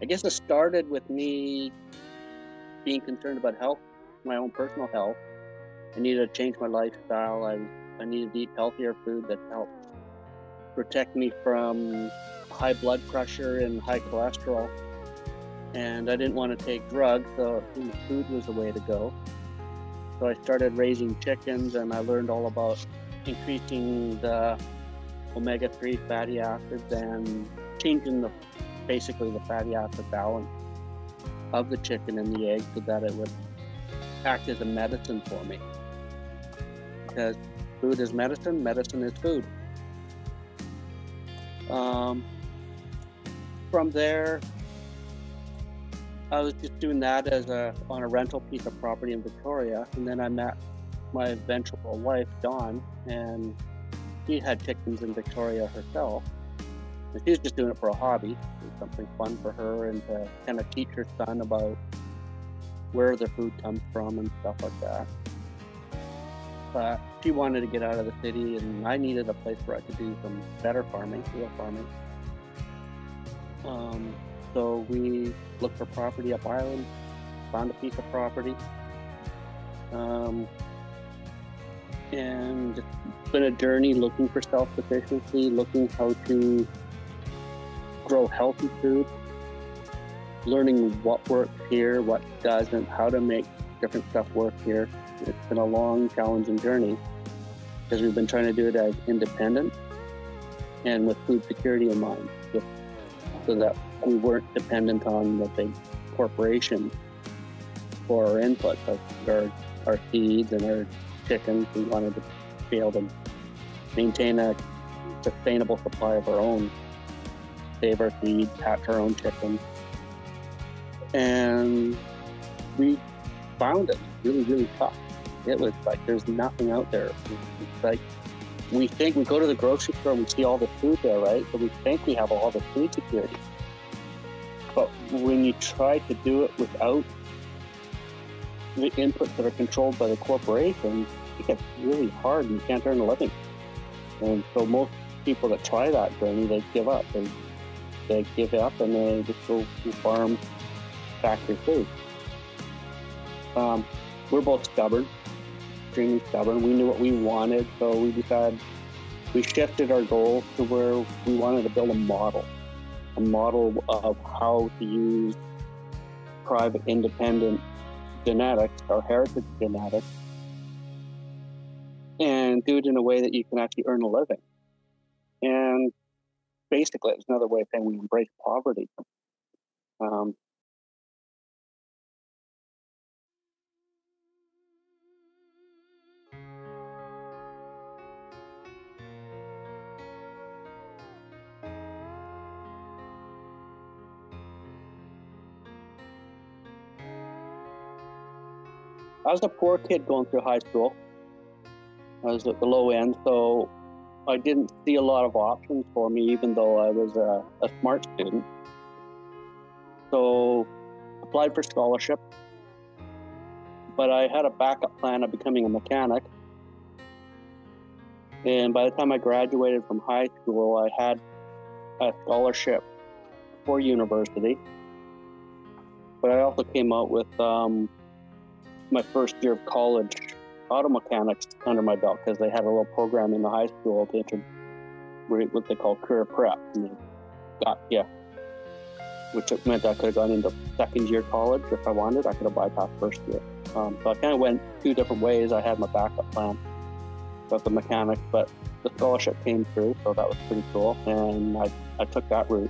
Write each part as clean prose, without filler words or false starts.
I guess it started with me being concerned about health, my own personal health. I needed to change my lifestyle. I needed to eat healthier food that helped protect me from high blood pressure and high cholesterol. And I didn't want to take drugs, so food was the way to go. So I started raising chickens, and I learned all about increasing the omega-3 fatty acids and changing basically the fatty acid balance of the chicken and the egg so that it would act as a medicine for me. Because food is medicine, medicine is food. From there, I was just doing that on a rental piece of property in Victoria, and then I met my eventual wife, Dawn, and she had chickens in Victoria herself. And she was just doing it for a hobby, something fun for her, and to kind of teach her son about where the food comes from and stuff like that. But she wanted to get out of the city, and I needed a place where I could do some better farming, real farming. So we looked for property up island, found a piece of property, and it's been a journey looking for self-sufficiency, looking how to grow healthy food, learning what works here, what doesn't, how to make different stuff work here. It's been a long, challenging journey because we've been trying to do it as independent and with food security in mind, so that we weren't dependent on the big corporations for our inputs, like our seeds and our chickens. We wanted to be able to maintain a sustainable supply of our own, save our seeds, hatch our own chickens. And we found it really, really tough. It was like there's nothing out there. It's like we go to the grocery store and we see all the food there, right? So we think we have all the food security. But when you try to do it without the inputs that are controlled by the corporations, it gets really hard and you can't earn a living. And so most people that try that journey, they give up. They give up and they just go farm factory food. We're both stubborn, extremely stubborn. We knew what we wanted, so we shifted our goals to where we wanted to build a model of how to use private independent genetics, or heritage genetics, and do it in a way that you can actually earn a living. And basically, it's another way of saying we embrace poverty. I was a poor kid going through high school. I was at the low end, so I didn't see a lot of options for me, even though I was a smart student. So applied for scholarship, but I had a backup plan of becoming a mechanic. And by the time I graduated from high school, I had a scholarship for university. But I also came out with my first year of college auto mechanics under my belt, because they had a little program in the high school to what they call career prep. And which meant I could have gone into second year college if I wanted. I could have bypassed first year. So I kind of went two different ways. I had my backup plan with the mechanics, but the scholarship came through, so that was pretty cool. And I took that route.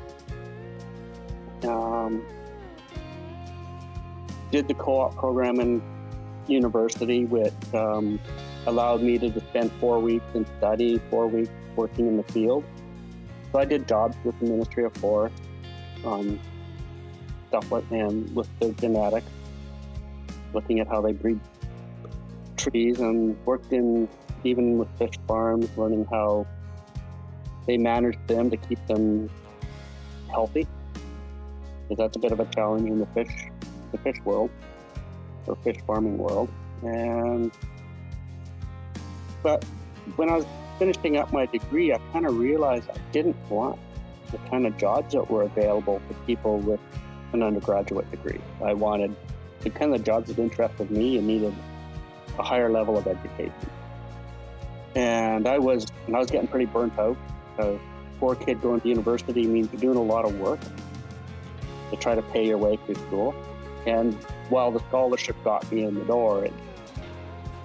Did the co-op program in university, which allowed me to just spend 4 weeks in study, 4 weeks working in the field. So I did jobs with the Ministry of Forest, stuff like, and with the genetics, looking at how they breed trees, and worked even with fish farms, learning how they manage them to keep them healthy, because that's a bit of a challenge in the fish world, or fish farming world. But when I was finishing up my degree, I kind of realized I didn't want the kind of jobs that were available for people with an undergraduate degree. I wanted the kind of jobs that interested me and needed a higher level of education. And I was getting pretty burnt out. For a kid going to university means you're doing a lot of work to try to pay your way through school. And while the scholarship got me in the door,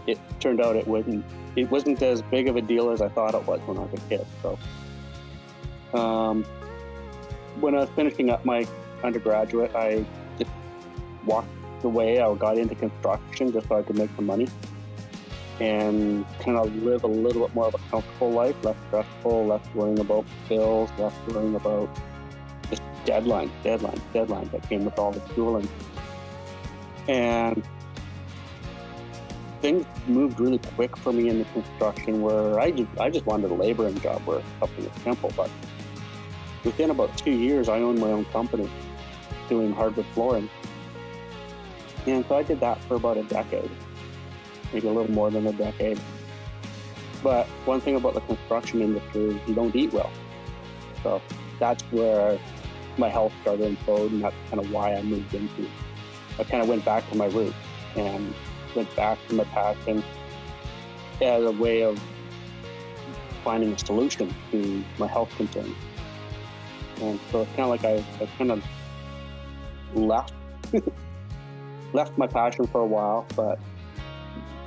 it turned out it wasn't as big of a deal as I thought it was when I was a kid. So when I was finishing up my undergraduate, I just walked away. I got into construction just so I could make some money and kind of live a little bit more of a comfortable life, less stressful, less worrying about bills, less worrying about just deadlines that came with all the schooling. And things moved really quick for me in the construction, where I just wanted a laboring job where something was simple. But within about 2 years, I owned my own company doing hardwood flooring. And so I did that for about a decade, maybe a little more than a decade. But one thing about the construction industry is you don't eat well. So that's where my health started to implode, and that's kind of why I moved into. I kind of went back to my roots and went back to my passion as a way of finding a solution to my health concerns. And so it's kind of like I kind of left my passion for a while, but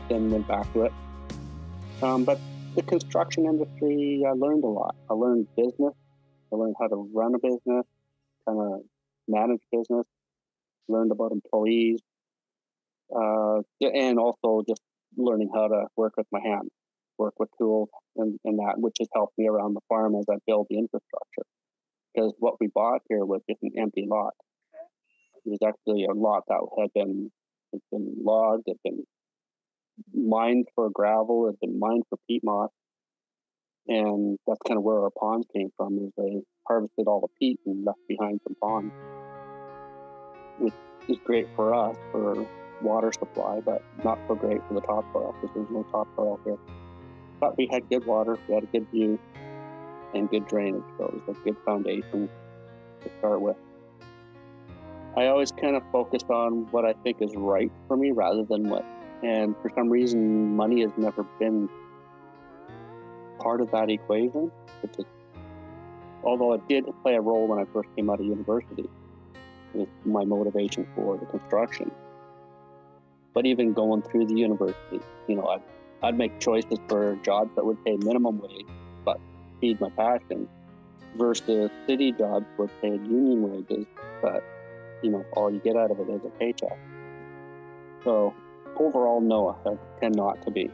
then went back to it. But the construction industry, I learned a lot. I learned business. I learned how to run a business, kind of manage business, learned about employees, and also just learning how to work with my hands, work with tools and that, which has helped me around the farm as I build the infrastructure. Because what we bought here was just an empty lot. It was actually a lot that had been logged, had been mined for gravel, had been mined for peat moss. And that's kind of where our ponds came from, is they harvested all the peat and left behind some ponds. Which is great for us for water supply, but not so great for the topsoil, because there's no topsoil here. But we had good water, we had a good view, and good drainage, so it was a good foundation to start with. I always kind of focus on what I think is right for me rather than what, and for some reason, money has never been part of that equation, although it did play a role when I first came out of university with my motivation for the construction. But even going through the university, I'd make choices for jobs that would pay minimum wage, but feed my passion, versus city jobs were paid union wages, but all you get out of it is a paycheck. So overall, no, I tend not to be.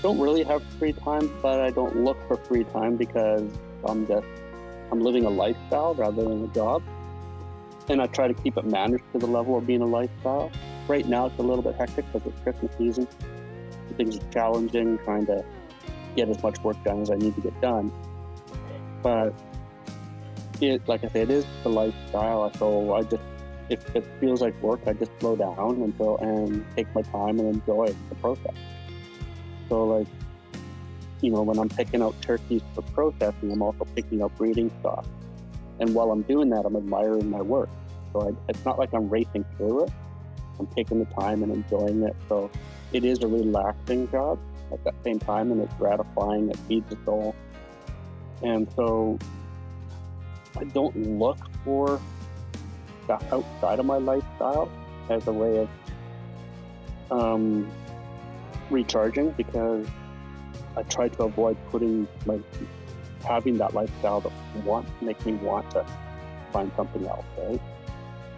Don't really have free time, but I don't look for free time because I'm living a lifestyle rather than a job. And I try to keep it managed to the level of being a lifestyle. Right now it's a little bit hectic because it's Christmas season. Things are challenging, trying to get as much work done as I need to get done. But like I said, it is the lifestyle. So if it feels like work, I just slow down and take my time and enjoy the process. So when I'm picking out turkeys for processing, I'm also picking out breeding stock. And while I'm doing that, I'm admiring my work. So it's not like I'm racing through it. I'm taking the time and enjoying it. So it is a relaxing job at that same time, and it's gratifying. It feeds the soul. And so I don't look for stuff outside of my lifestyle as a way of recharging, because I try to avoid having that lifestyle that makes me want to find something else, right?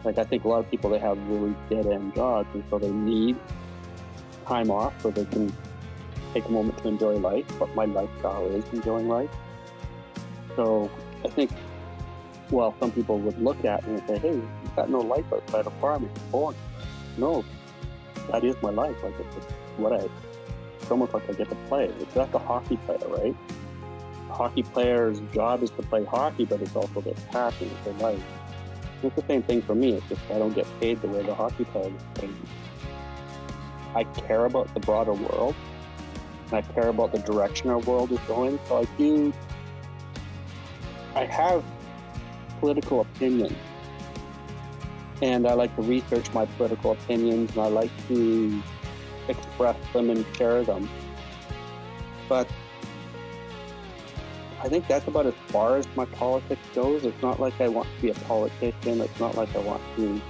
I think a lot of people, they have really dead-end jobs, and so they need time off so they can take a moment to enjoy life, but my lifestyle is enjoying life. So I think, some people would look at me and say, hey, you've got no life outside of farming, it's boring. No, that is my life. It's almost like I get to play. It's like a hockey player, right? A hockey player's job is to play hockey, but it's also their passion, it's their life. It's the same thing for me. It's just I don't get paid the way the hockey player is paid. I care about the broader world, and I care about the direction our world is going. So I have political opinions, And I like to research my political opinions, and I like to express them and share them. But I think that's about as far as my politics goes. It's not like I want to be a politician. It's not like I want to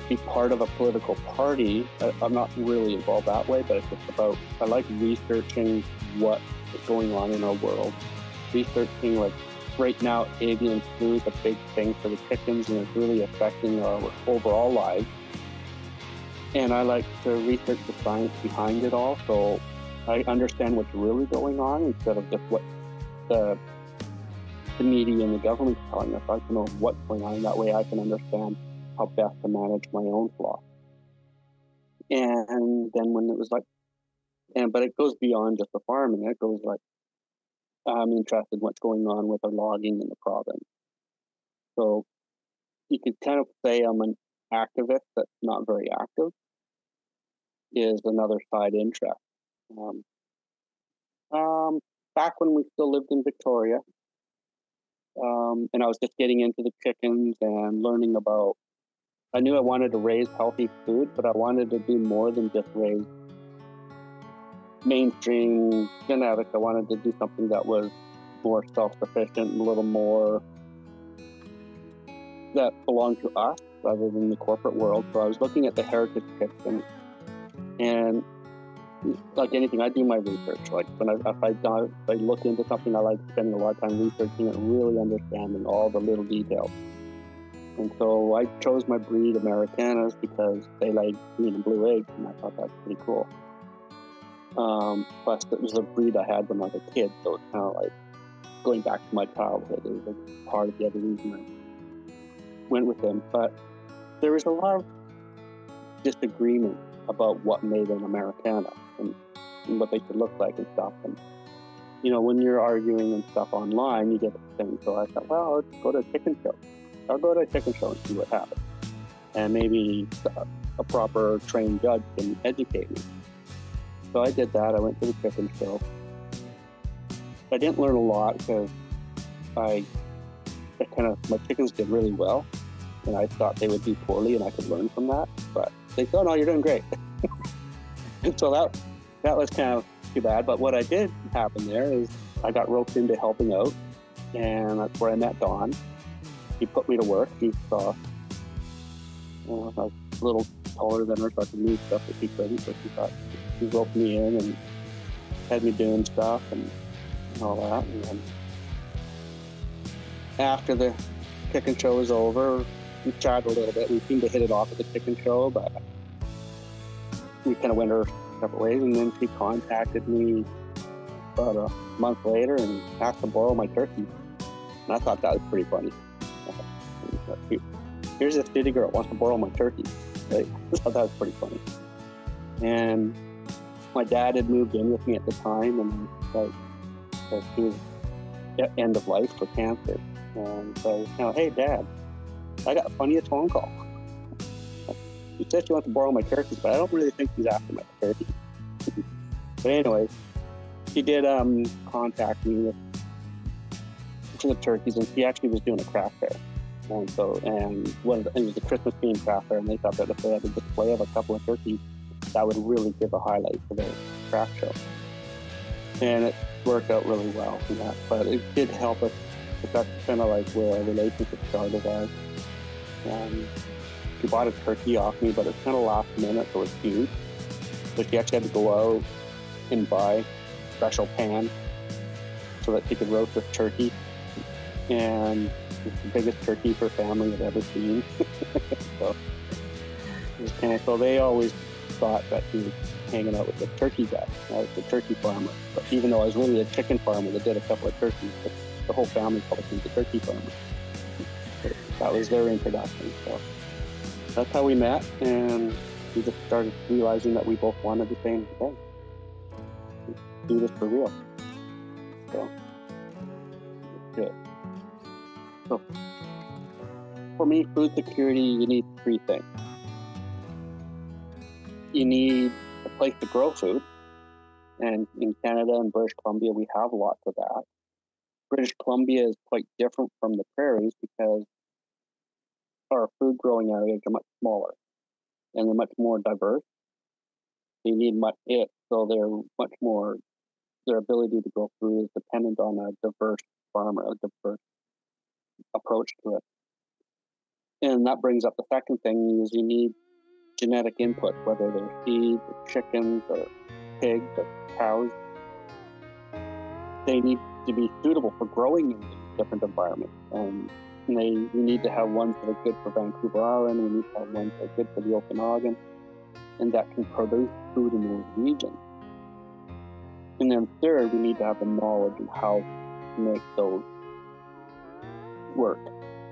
be part of a political party. I'm not really involved that way, but it's just about, I like researching what is going on in our world. Researching, like, right now, avian flu is a big thing for the chickens, and it's really affecting our overall lives. And I like to research the science behind it all, so I understand what's really going on instead of just what the media and the government's telling us. I like to know what's going on, and that way I can understand how best to manage my own flock. And then when it was like, but it goes beyond just the farming. It goes like, I'm interested in what's going on with the logging in the province. So you could kind of say I'm an activist that's not very active, is another side interest. Back when we still lived in Victoria, and I was just getting into the chickens and learning about, I knew I wanted to raise healthy food, but I wanted to do more than just raise mainstream genetics. I wanted to do something that was more self-sufficient and a little more that belonged to us rather than the corporate world. So I was looking at the heritage chicken, and like anything, I do my research. Like if I look into something, I like spending a lot of time researching it and really understanding all the little details. And so I chose my breed, Americanas, because they lay green and blue eggs, and I thought that's pretty cool. Plus, it was a breed I had when I was a kid, so it's kind of like going back to my childhood. It was a part of the other reason I went with them. But there was a lot of disagreement about what made an Americana and what they should look like and stuff. And, you know, when you're arguing and stuff online, you get the thing. So I thought, well, let's go to a chicken show. I'll go to a chicken show and see what happens. And maybe a proper trained judge can educate me. So I did that. I went to the chicken show. I didn't learn a lot because my chickens did really well. And I thought they would do poorly and I could learn from that. But they said, oh, no, you're doing great. And so that was kind of too bad. But what I did happen there is I got roped into helping out. And that's where I met Dawn. He put me to work. He saw, I was a little taller than her, so I could move stuff that he couldn't. So he roped me in and had me doing stuff and all that. And then after the chicken show was over, we chatted a little bit. We seemed to hit it off at the chicken show, but we kind of went our separate ways. And then she contacted me about a month later and asked to borrow my turkey. And I thought that was pretty funny. Here's this city girl wants to borrow my turkey. Right? I thought that was pretty funny. And my dad had moved in with me at the time, and he was at end of life for cancer. And so, hey, Dad, I got the funniest phone call. She said she wants to borrow my turkeys, but I don't really think she's after my turkey. But anyway, she did contact me for the turkeys, and she actually was doing a craft fair. And so, it was a Christmas themed craft fair, and they thought that if they had a display of a couple of turkeys, that would really give a highlight for their craft show. And it worked out really well for that, but it did help us. But that's kind of like where our relationship started as. She bought a turkey off me, but it's kind of last minute, so it's huge. So she actually had to go out and buy a special pan so that she could roast this turkey. And it's the biggest turkey her family had ever seen. So they always thought that she was hanging out with the turkey guy. I was the turkey farmer. But even though I was really a chicken farmer that did a couple of turkeys, the whole family called me the turkey farmer. So that was their introduction. So that's how we met, and we just started realizing that we both wanted the same thing. Do this for real. So it's good. So for me, food security, you need three things. You need a place to grow food, and in Canada and British Columbia, we have lots of that. British Columbia is quite different from the prairies because our food growing areas are much smaller, and they're much more diverse. They need so they're much more. Their ability to grow food is dependent on a diverse farmer, a diverse approach to it. And that brings up the second thing: is you need genetic input, whether they're seeds, or chickens, or pigs, or cows. They need to be suitable for growing in these different environments. And we need to have ones that are good for Vancouver Island. We need to have ones that are good for the Okanagan, and that can produce food in those regions. And then third, we need to have the knowledge of how to make those work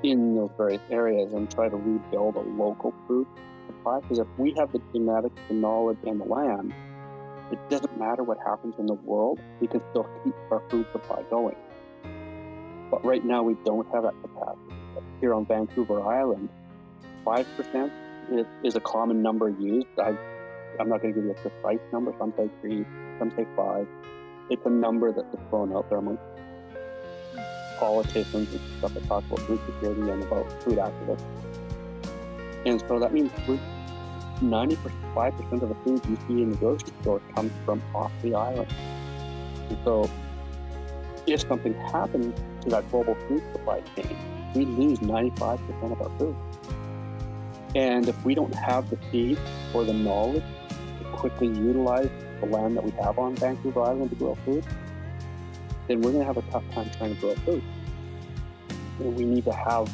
in those various areas and try to rebuild a local food supply. Because if we have the genetics, the knowledge, and the land, it doesn't matter what happens in the world, we can still keep our food supply going. But right now, we don't have that capacity. Here on Vancouver Island, 5% is a common number used. I'm not going to give you a precise number. Some say 3, some say 5. It's a number that's thrown out there amongst politicians and stuff that talk about food security and about food activists. And so that means 95% of the food you see in the grocery store comes from off the island. And so if something happens to that global food supply chain, we lose 95% of our food. And if we don't have the seeds or the knowledge to quickly utilize the land that we have on Vancouver Island to grow food, then we're going to have a tough time trying to grow food. And we need to have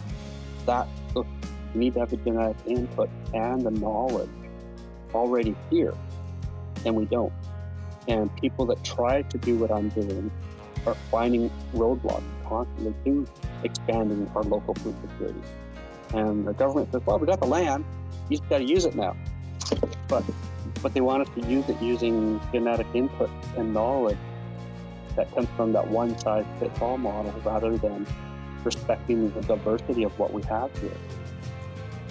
that. We need to have the genetic input and the knowledge already here, and we don't. And people that try to do what I'm doing are finding roadblocks constantly to expanding our local food security. And the government says, well, we got the land, you just got to use it now. But they want us to use it using genetic input and knowledge that comes from that one-size-fits-all model rather than respecting the diversity of what we have here.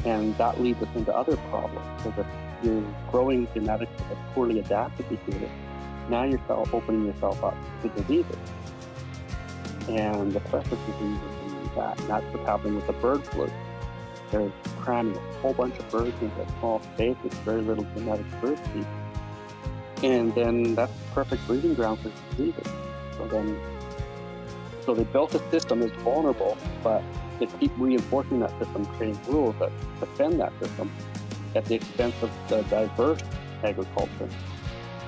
And that leads us into other problems, because if you're growing genetics that are poorly adapted to it, now you're opening yourself up to diseases. And the pressure diseases and that. And that's what's happening with the bird flu. They're cramming a whole bunch of birds into a small space with very little genetic bird seed. And then that's the perfect breeding ground for diseases. So they built a system that's vulnerable, but they keep reinforcing that system, creating rules that defend that system at the expense of the diverse agriculture,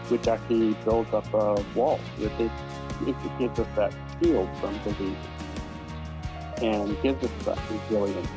which actually builds up a wall. It gives us that shield from disease and gives us that resilience.